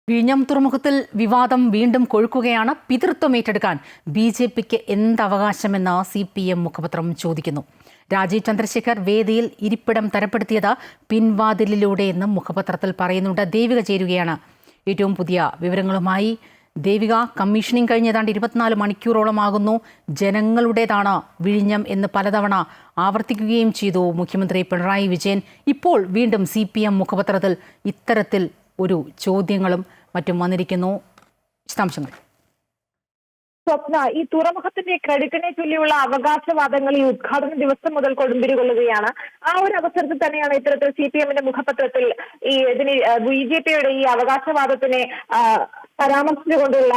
വിഴിഞ്ഞം തുറമുഖത്തിൽ വിവാദം വീണ്ടും കൊഴുക്കുകയാണ്. പിതൃത്വം ഏറ്റെടുക്കാൻ ബി.ജെ.പിക്ക് എന്തവകാശമെന്ന് CPM മുഖപത്രം ചോദിക്കുന്നു. രാജീവ് ചന്ദ്രശേഖർ വേദിയിൽ ഇരിപ്പിടം തരപ്പെടുത്തിയത് പിൻവാതിലിലൂടെയെന്നും മുഖപത്രത്തിൽ പറയുന്നുണ്ട്. ദേവിക ചേരുകയാണ് ഏറ്റവും പുതിയ വിവരങ്ങളുമായി. ദേവിക, കമ്മീഷനിങ് കഴിഞ്ഞ് ഏതാണ്ട് 24 മണിക്കൂറോളമാകുന്നു. ജനങ്ങളുടേതാണ് വിഴിഞ്ഞം എന്ന് പലതവണ ആവർത്തിക്കുകയും ചെയ്തു മുഖ്യമന്ത്രി പിണറായി വിജയൻ. ഇപ്പോൾ വീണ്ടും CPM മുഖപത്രത്തിൽ ഇത്തരത്തിൽ ഒരു ചോദ്യങ്ങളും മറ്റും വന്നിരിക്കുന്നു. വിശദാംശങ്ങൾ. സ്വപ്ന, ഈ തുറമുഖത്തിന്റെ ക്രെഡിറ്റിനെ ചൊല്ലിയുള്ള അവകാശവാദങ്ങൾ ഈ ഉദ്ഘാടന ദിവസം മുതൽ കൊടുമ്പിരി കൊള്ളുകയാണ്. ആ ഒരു അവസരത്തിൽ തന്നെയാണ് ഇത്തരത്തിൽ CPMന്റെ മുഖപത്രത്തിൽ ഈ BJPയുടെ ഈ അവകാശവാദത്തിനെ പരാമർശിച്ചുകൊണ്ടുള്ള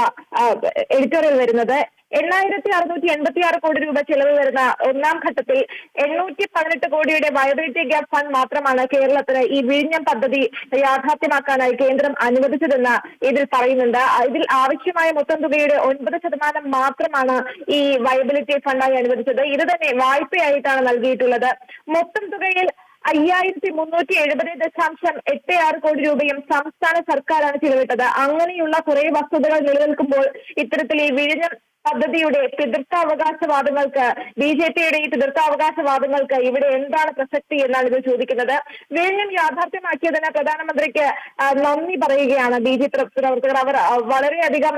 എഡിറ്റോറിയൽ വരുന്നത്. 8,686 കോടി രൂപ ചെലവ് വരുന്ന ഒന്നാം ഘട്ടത്തിൽ 818 കോടിയുടെ വയബിലിറ്റി ഗ്യാപ് ഫണ്ട് മാത്രമാണ് കേരളത്തിന് ഈ വിഴിഞ്ഞം പദ്ധതി യാഥാർത്ഥ്യമാക്കാനായി കേന്ദ്രം അനുവദിച്ചതെന്ന് ഇതിൽ പറയുന്നുണ്ട്. ഇതിൽ ആവശ്യമായ മൊത്തം തുകയുടെ 9% മാത്രമാണ് ഈ വയബിലിറ്റി ഫണ്ടായി അനുവദിച്ചത്. ഇത് തന്നെ വായ്പയായിട്ടാണ് നൽകിയിട്ടുള്ളത്. മൊത്തം തുകയിൽ 5,370.86 കോടി രൂപയും സംസ്ഥാന സർക്കാരാണ് ചിലവിട്ടത്. അങ്ങനെയുള്ള കുറെ വസ്തുതകൾ നിലനിൽക്കുമ്പോൾ ഇത്തരത്തിൽ ഈ വിഴിഞ്ഞം പദ്ധതിയുടെ പിതൃത്വാവകാശവാദങ്ങൾക്ക്, BJPയുടെ ഈ പിതൃത്വാവകാശവാദങ്ങൾക്ക് ഇവിടെ എന്താണ് പ്രസക്തി എന്നാണ് ഇത് ചോദിക്കുന്നത്. വിഴിഞ്ഞം യാഥാർത്ഥ്യമാക്കിയതിന് പ്രധാനമന്ത്രിക്ക് നന്ദി പറയുകയാണ് BJP പ്രവർത്തകർ. അവർ വളരെയധികം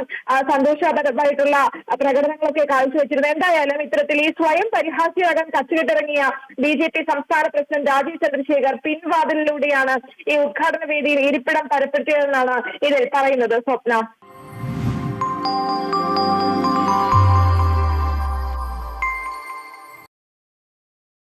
സന്തോഷപരമായിട്ടുള്ള പ്രകടനങ്ങളൊക്കെ കാഴ്ചവെച്ചിരുന്നു. എന്തായാലും ഇത്തരത്തിൽ ഈ സ്വയം പരിഹാസ്യരാകാൻ കച്ചുകെട്ടിറങ്ങിയ BJP സംസ്ഥാന പ്രസിഡന്റ് രാജീവ് ചന്ദ്രശേഖർ പിൻവാതിലിലൂടെയാണ് ഈ ഉദ്ഘാടന വേദിയിൽ ഇരിപ്പിടം തരപ്പെടുത്തിയതെന്നാണ് ഇതിൽ പറയുന്നത്. സ്വപ്ന.